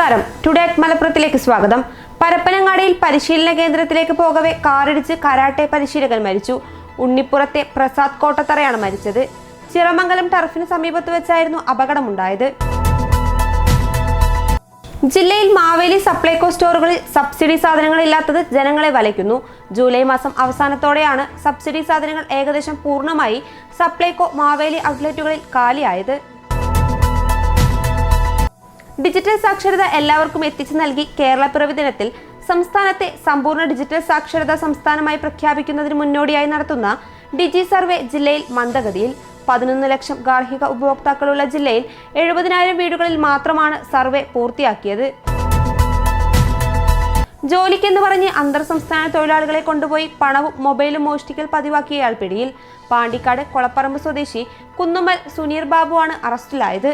നമസ്കാരം. Today at മലപ്പുറത്തിലേക്ക് സ്വാഗതം. പരപ്പനങ്ങാടിയിൽ പരിശീലന കേന്ദ്രത്തിലേക്ക് പോകവെ കാറിടിച്ച് കരാട്ടെ പരിശീലകൻ മരിച്ചു. ഉണ്ണിപ്പുറത്തെ പ്രസാദ് കോട്ടത്തറയാണ് മരിച്ചത്. ചിറമംഗലം ടർഫിന് സമീപത്ത് വെച്ചായിരുന്നു അപകടമുണ്ടായത്. ജില്ലയിൽ മാവേലി സപ്ലൈകോ സ്റ്റോറുകളിൽ സബ്സിഡി സാധനങ്ങൾ ഇല്ലാത്തത് ജനങ്ങളെ വലയ്ക്കുന്നു. ജൂലൈ മാസം അവസാനത്തോടെയാണ് സബ്സിഡി സാധനങ്ങൾ ഏകദേശം പൂർണ്ണമായി സപ്ലൈകോ മാവേലി ഔട്ട്ലെറ്റുകളിൽ കാലിയായത്. ഡിജിറ്റൽ സാക്ഷരത എല്ലാവർക്കും എത്തിച്ചു നൽകി കേരളപ്പിറവി ദിനത്തിൽ സംസ്ഥാനത്തെ സമ്പൂർണ്ണ ഡിജിറ്റൽ സാക്ഷരതാ സംസ്ഥാനമായി പ്രഖ്യാപിക്കുന്നതിന് മുന്നോടിയായി നടത്തുന്ന ഡിജി സർവേ ജില്ലയിൽ മന്ദഗതിയിൽ. 11 ലക്ഷം ഗാർഹിക ഉപഭോക്താക്കളുള്ള ജില്ലയിൽ 70,000 വീടുകളിൽ മാത്രമാണ് സർവേ പൂർത്തിയാക്കിയത്. ജോലിക്കെന്ന് പറഞ്ഞ് അന്തർ സംസ്ഥാന തൊഴിലാളികളെ കൊണ്ടുപോയി പണവും മൊബൈലും മോഷ്ടിക്കൽ പതിവാക്കിയയാൾ പിടിയിൽ. പാണ്ടിക്കാട് കൊളപ്പറമ്പ് സ്വദേശി കുന്നുമ്മൽ സുനീർ ബാബുവാണ് അറസ്റ്റിലായത്.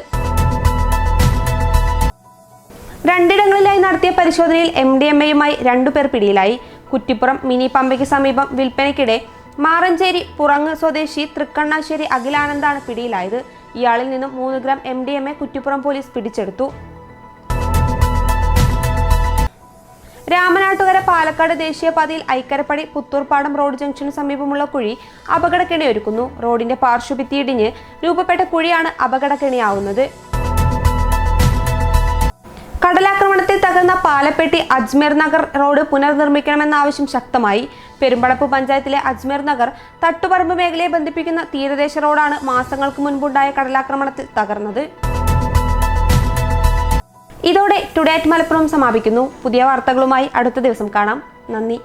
2 ഇടങ്ങളിലായി നടത്തിയ പരിശോധനയിൽ MDMAയുമായി 2 പേർ പിടിയിലായി. കുറ്റിപ്പുറം മിനി പമ്പയ്ക്ക് സമീപം വിൽപ്പനയ്ക്കിടെ മാറഞ്ചേരി പുറങ്ങ് സ്വദേശി തൃക്കണ്ണാശ്ശേരി അഖിലാനന്ദാണ് പിടിയിലായത്. ഇയാളിൽ നിന്നും 3 ഗ്രാം MDMA കുറ്റിപ്പുറം പോലീസ് പിടിച്ചെടുത്തു. രാമനാട്ടുകര പാലക്കാട് ദേശീയപാതയിൽ ഐക്കരപ്പടി പുത്തൂർപ്പാടം റോഡ് ജംഗ്ഷന് സമീപമുള്ള കുഴി അപകടക്കെണിയൊരുക്കുന്നു. റോഡിന്റെ പാർശ്വഭിത്തി ഇടിഞ്ഞ് രൂപപ്പെട്ട കുഴിയാണ് അപകടക്കെണിയാവുന്നത്. കടലാക്രമണത്തിൽ തകർന്ന പാലപ്പെട്ടി അജ്മീർ നഗർ റോഡ് പുനർനിർമ്മിക്കണമെന്ന ആവശ്യം ശക്തമായി. പെരുമ്പടപ്പ് പഞ്ചായത്തിലെ അജ്മീർ നഗർ തട്ടുപറമ്പ് മേഖലയെ ബന്ധിപ്പിക്കുന്ന തീരദേശ റോഡാണ് മാസങ്ങൾക്ക് മുൻപുണ്ടായ കടലാക്രമണത്തിൽ തകർന്നത്. ഇതോടെ ടുഡേ അറ്റ് മലപ്പുറം സമാപിക്കുന്നു. പുതിയ വാർത്തകളുമായി അടുത്ത ദിവസം കാണാം. നന്ദി.